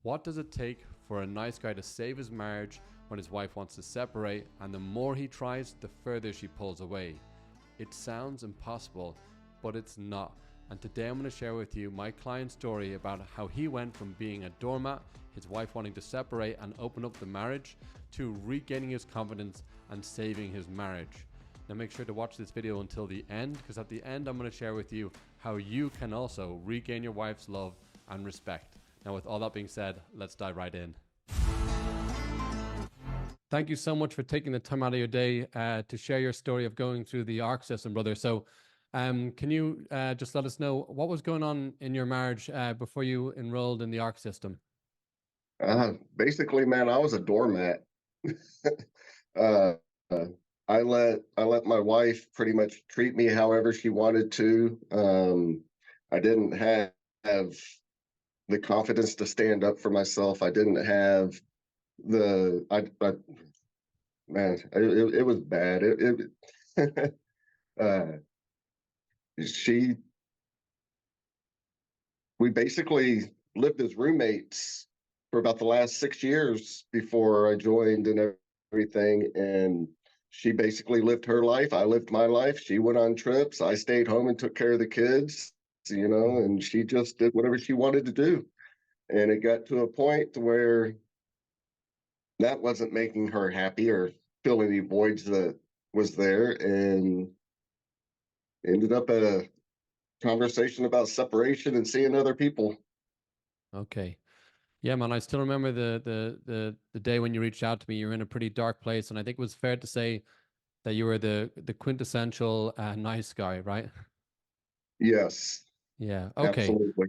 What does it take for a nice guy to save his marriage when his wife wants to separate, and the more he tries, the further she pulls away? It sounds impossible, but it's not. And today I'm going to share with you my client's story about how he went from being a doormat, his wife wanting to separate and open up the marriage, to regaining his confidence and saving his marriage. Now make sure to watch this video until the end, because at the end I'm going to share with you how you can also regain your wife's love and respect. Now with all that being said, let's dive right in. Thank you so much for taking the time out of your day to share your story of going through the ARC system, brother. So can you just let us know what was going on in your marriage before you enrolled in the ARC system? Basically, man, I was a doormat. uh, uh, I let my wife pretty much treat me however she wanted to. I didn't have the confidence to stand up for myself. I didn't have man, it was bad. Uh, she, we basically lived as roommates for about the last 6 years before I joined and everything. And she basically lived her life. I lived my life. She went on trips. I stayed home and took care of the kids, and she just did whatever she wanted to do. And it got to a point where that wasn't making her happy or fill any voids that was there, and ended up at a conversation about separation and seeing other people. Okay. Yeah, man, I still remember the day when you reached out to me. You were in a pretty dark place, and I think it was fair to say that you were the quintessential nice guy, right? Yes, Yeah. Okay. absolutely.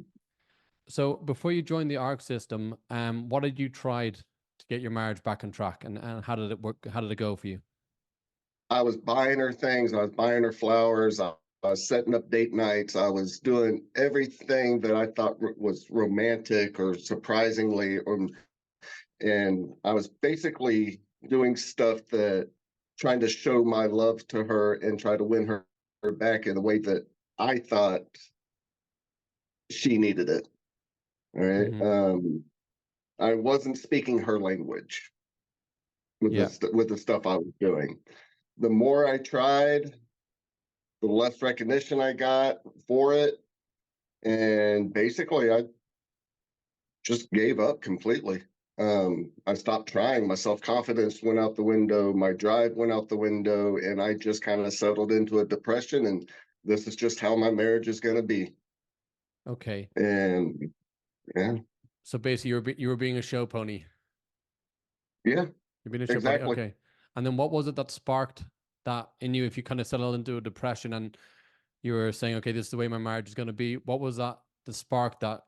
So before you joined the ARC system, what did you tried to get your marriage back on track, and how did it work? How did it go for you? I was buying her things. I was buying her flowers. I was setting up date nights. I was doing everything that I thought was romantic or surprisingly, and I was basically doing stuff that trying to show my love to her and try to win her back in the way that I thought she needed it. All right. Mm-hmm. I wasn't speaking her language with Yeah. the stuff I was doing. The more I tried, the less recognition I got for it. And basically, I just gave up completely. I stopped trying. My self confidence went out the window. My drive went out the window. And I just kind of settled into a depression. And this is just how my marriage is going to be. Okay. And yeah, So basically, you were being a show pony. yeah, You're being a show pony. exactly. Okay. And then what was it that sparked that in you? If you kind of settled into a depression and you were saying, okay, this is the way my marriage is going to be. What was that? The spark that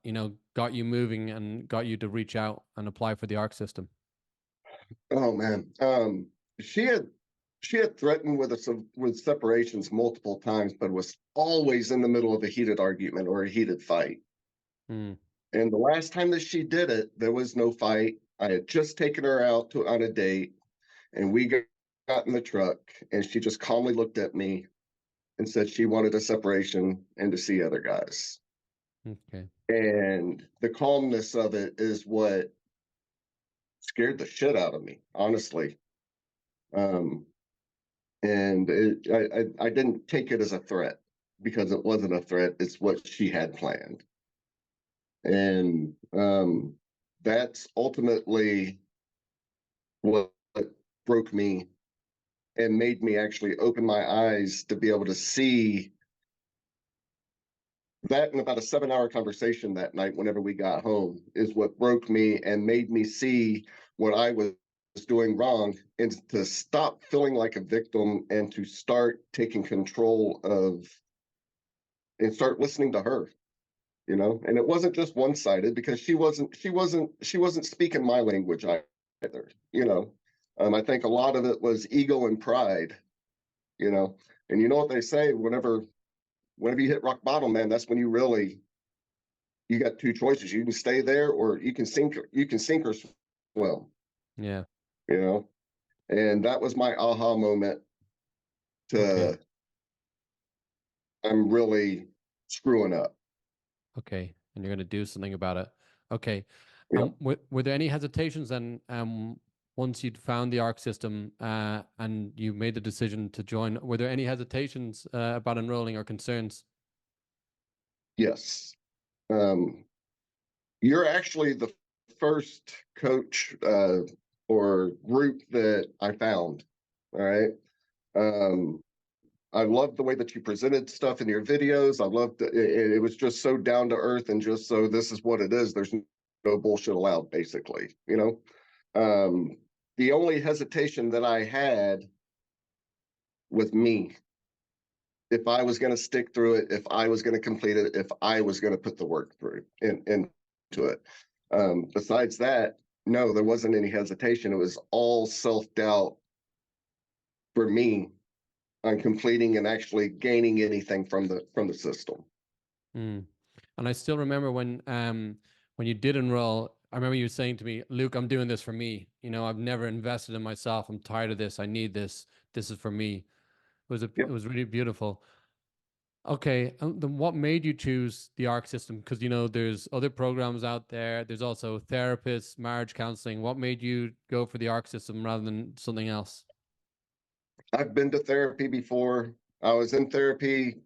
got you moving and got you to reach out and apply for the ARC system. Oh man. She had she had threatened with separations multiple times, but was always in the middle of a heated argument or a heated fight. Hmm. And the last time that she did it, there was no fight. I had just taken her out on a date, and we got in the truck, and she just calmly looked at me and said she wanted a separation and to see other guys. Okay. And the calmness of it is what scared the shit out of me, honestly. Um, and I didn't take it as a threat because it wasn't a threat. It's what she had planned, and that's ultimately what broke me and made me actually open my eyes to be able to see that. In about a 7 hour conversation that night whenever we got home is what broke me and made me see what I was doing wrong, and to stop feeling like a victim and to start taking control of and start listening to her. And it wasn't just one-sided because she wasn't speaking my language either. I think a lot of it was ego and pride. you know and you know what they say, whenever you hit rock bottom, man, that's when you got two choices. You can stay there or you can sink or swim. Yeah. you know and that was my aha moment Okay. to, I'm really screwing up. Okay. And you're going to do something about it. Okay. Yep. Were there any hesitations then, once you'd found the ARC system, and you made the decision to join? Were there any hesitations about enrolling or concerns? Yes. Um, you're actually the first coach or group that I found. All right. Um, I loved the way that you presented stuff in your videos. I loved it. It was just so down to earth and just so this is what it is. There's no bullshit allowed, basically. The only hesitation that I had with me, if I was going to stick through it, if I was going to complete it, if I was going to put the work through into it. Besides that, no, there wasn't any hesitation. It was all self doubt for me on completing and actually gaining anything from the system. Mm. And I still remember when you did enroll, I remember you saying to me, Luke, I'm doing this for me. I've never invested in myself. I'm tired of this. I need this. This is for me. It Yep. was really beautiful. Okay, then what made you choose the ARC system? Because there's other programs out there. There's also therapists, marriage counseling. What made you go for the ARC system rather than something else? I've been to therapy before. I was in therapy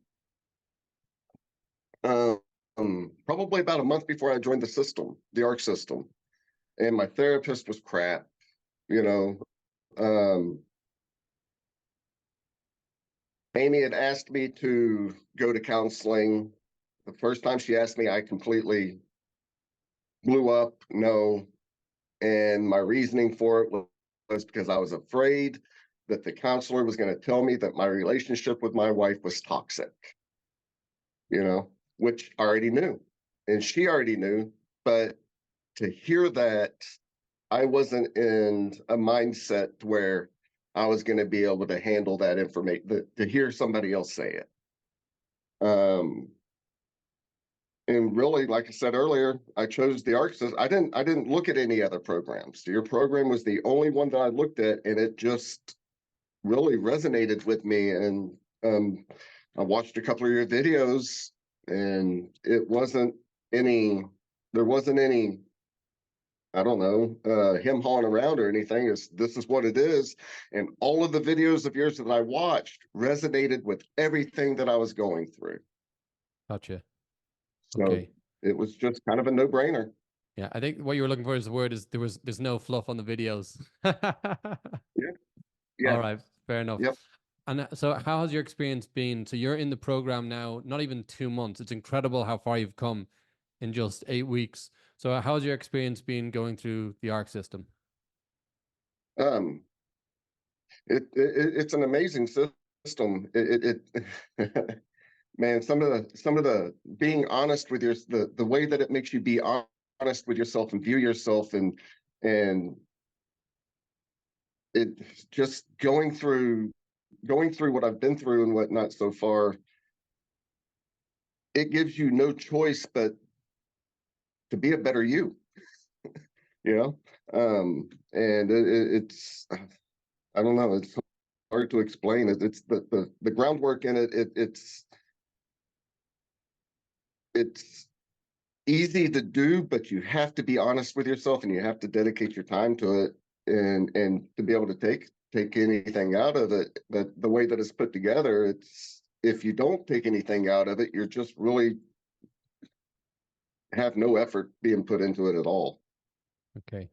probably about a month before I joined the system, the ARC system, and my therapist was crap. You know, um, Amy had asked me to go to counseling. The first time she asked me, I completely blew up. No, and my reasoning for it was because I was afraid that the counselor was going to tell me that my relationship with my wife was toxic. Which I already knew. And she already knew. But to hear that, I wasn't in a mindset where I was going to be able to handle that information, to hear somebody else say it. And really, like I said earlier, I chose the ARC system. I didn't look at any other programs. Your program was the only one that I looked at, and it just really resonated with me. And I watched a couple of your videos, and there wasn't any, I don't know, him hawing around or anything. This is what it is. And all of the videos of yours that I watched resonated with everything that I was going through. Gotcha. So Okay. it was just kind of a no brainer. Yeah, I think what you were looking for is the word is there's no fluff on the videos. Yeah. All Yeah. right, fair enough. Yep. And so how has your experience been? So you're in the program now, not even 2 months. It's incredible how far you've come in just 8 weeks. So how's your experience been going through the ARC system? Um, it's an amazing system. Man, some of the being honest with the way that it makes you be honest with yourself and view yourself, and it just going through what I've been through and whatnot so far, it gives you no choice but to be a better you, you know? And it's, I don't know, it's hard to explain it. It's the groundwork in it. It's easy to do, but you have to be honest with yourself and you have to dedicate your time to it, and to be able to take anything out of it. But the way that it's put together, it's if you don't take anything out of it, you're just really have no effort being put into it at all. Okay.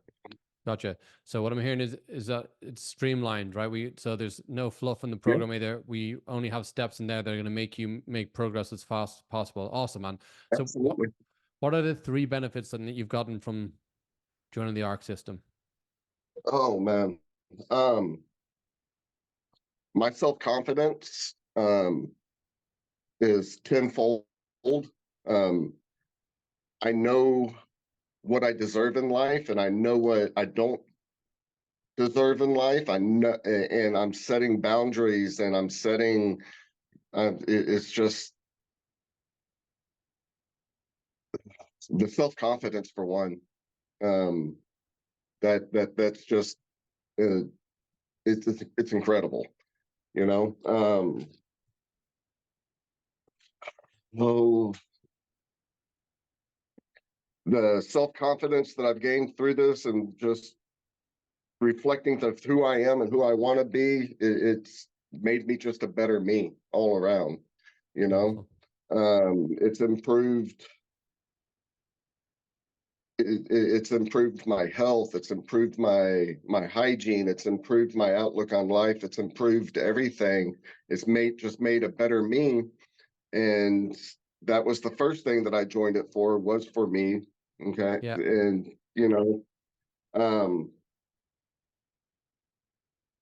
Gotcha. So what I'm hearing is that it's streamlined, right? So there's no fluff in the Yeah, program either. We only have steps in there that are going to make you make progress as fast as possible. Awesome, man. So absolutely. what are the three benefits that you've gotten from joining the ARC system? Oh man. My self-confidence is tenfold. Um, I know what I deserve in life and I know what I don't deserve in life. I know, and I'm setting boundaries and I'm setting, it's just the self-confidence for one. Um, that's just, uh, it's incredible, you know? Oh, the self-confidence that I've gained through this, and just reflecting of who I am and who I want to be, it's made me just a better me all around. You know, Beautiful. it's improved. It's improved my health. It's improved my hygiene. It's improved my outlook on life. It's improved everything. It's made a better me, and that was the first thing that I joined it for, was for me. Okay, Yeah. and um,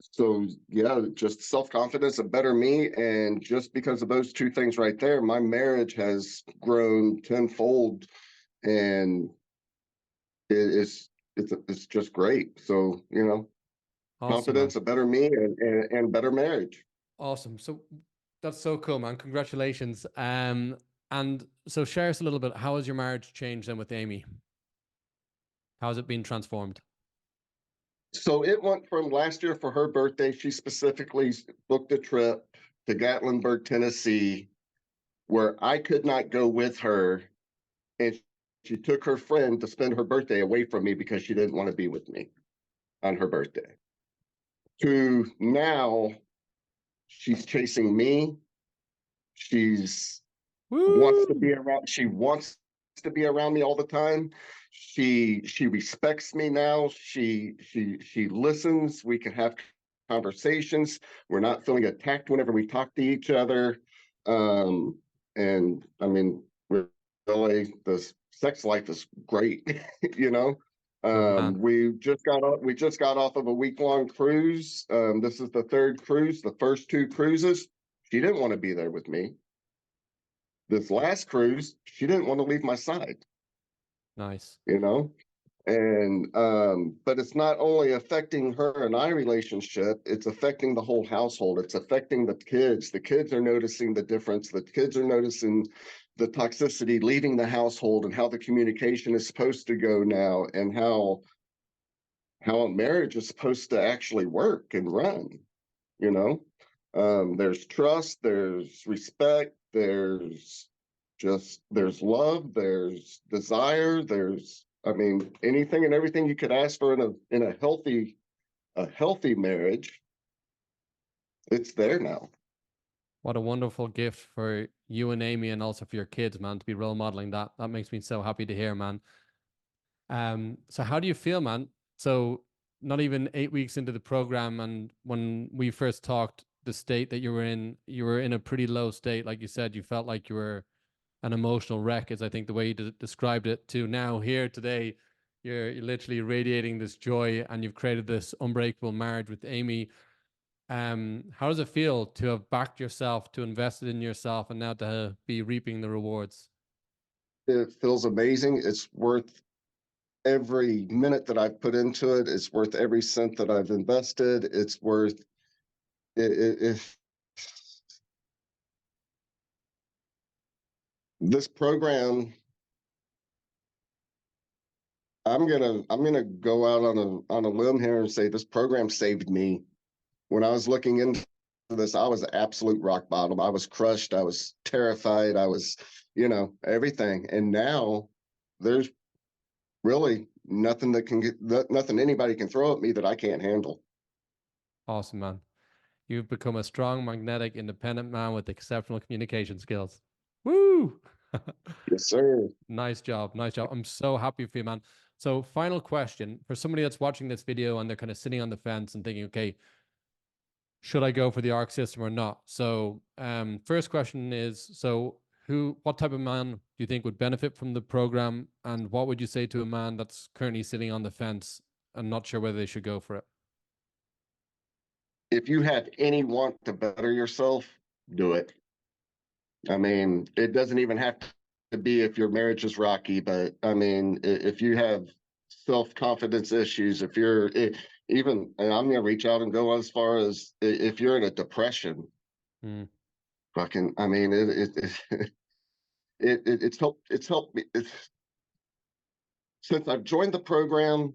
so yeah, just self-confidence, a better me. And just because of those two things right there, my marriage has grown tenfold, and it's just great. So, Awesome, man. confidence, a better me, and better marriage. Awesome. So that's so cool, man. Congratulations. And so share us a little bit. How has your marriage changed then with Amy? How has it been transformed? So it went from last year for her birthday. She specifically booked a trip to Gatlinburg, Tennessee, where I could not go with her. And she took her friend to spend her birthday away from me because she didn't want to be with me on her birthday. To now, she's chasing me. She's wants to Woo! be around. She wants to be around me all the time. She respects me now. She listens. We can have conversations. We're not feeling attacked whenever we talk to each other. Um, and I mean, really, the sex life is great. you know. Good man. We just got off of a week-long cruise. This is the third cruise. The first two cruises, she didn't want to be there with me. This last cruise, she didn't want to leave my side, Nice. you know? And but it's not only affecting her and I relationship, it's affecting the whole household. It's affecting the kids. The kids are noticing the difference. The kids are noticing the toxicity leaving the household, and how the communication is supposed to go now, and how a marriage is supposed to actually work and run, you know? There's trust, there's respect, there's love, there's desire, there's, I mean, anything and everything you could ask for in a healthy marriage. It's there now. What a wonderful gift for you and Amy, and also for your kids, man, to be role modeling that. That makes me so happy to hear, man. So how do you feel, man? So not even 8 weeks into the program, and when we first talked, the state that you were in a pretty low state. Like you said, you felt like you were an emotional wreck, is I think the way you described it. To now here today, you're literally radiating this joy, and you've created this unbreakable marriage with Amy. How does it feel to have backed yourself, to invested in yourself, and now to be reaping the rewards? It feels amazing. It's worth every minute that I've put into it. It's worth every cent that I've invested. It's worth it. If this program, I'm gonna go out on a limb here and say this program saved me. When I was looking into this, I was absolute rock bottom. I was crushed. I was terrified. I was, everything. And now there's really nothing that can get, nothing anybody can throw at me that I can't handle. Awesome, man. You've become a strong, magnetic, independent man with exceptional communication skills. Woo! Yes, sir. Nice job. Nice job. I'm so happy for you, man. So, final question for somebody that's watching this video and they're kind of sitting on the fence and thinking, okay, should I go for the ARC system or not? So, first question is, what type of man do you think would benefit from the program? And what would you say to a man that's currently sitting on the fence and not sure whether they should go for it? If you have any want to better yourself, do it. I mean, it doesn't even have to be if your marriage is rocky, but I mean, if you have self-confidence issues, if you're even, and I'm going to reach out and go as far as, if you're in a depression, Mm, fucking, I mean, it's helped me. Since I've joined the program,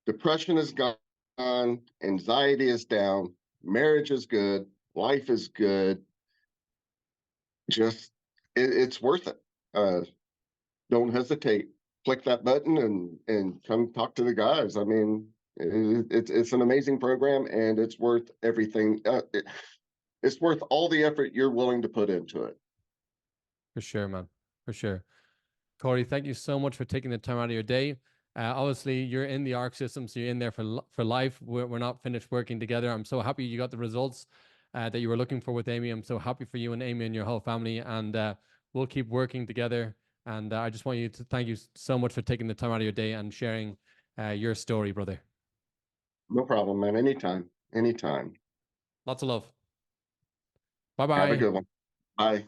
depression is gone, anxiety is down, marriage is good, life is good. Just it's worth it. Uh, don't hesitate. click that button and come talk to the guys. I mean, it's an amazing program, and it's worth everything. It's worth all the effort you're willing to put into it. For sure, man. For sure. Corey, thank you so much for taking the time out of your day. Obviously, you're in the ARC system, so you're in there for life. We're not finished working together. I'm so happy you got the results that you were looking for with Amy. I'm so happy for you and Amy and your whole family, and we'll keep working together. And I just want you to thank you so much for taking the time out of your day and sharing your story, brother. No problem, man. Anytime. Anytime. Lots of love. Bye Have a bye. good one. Bye.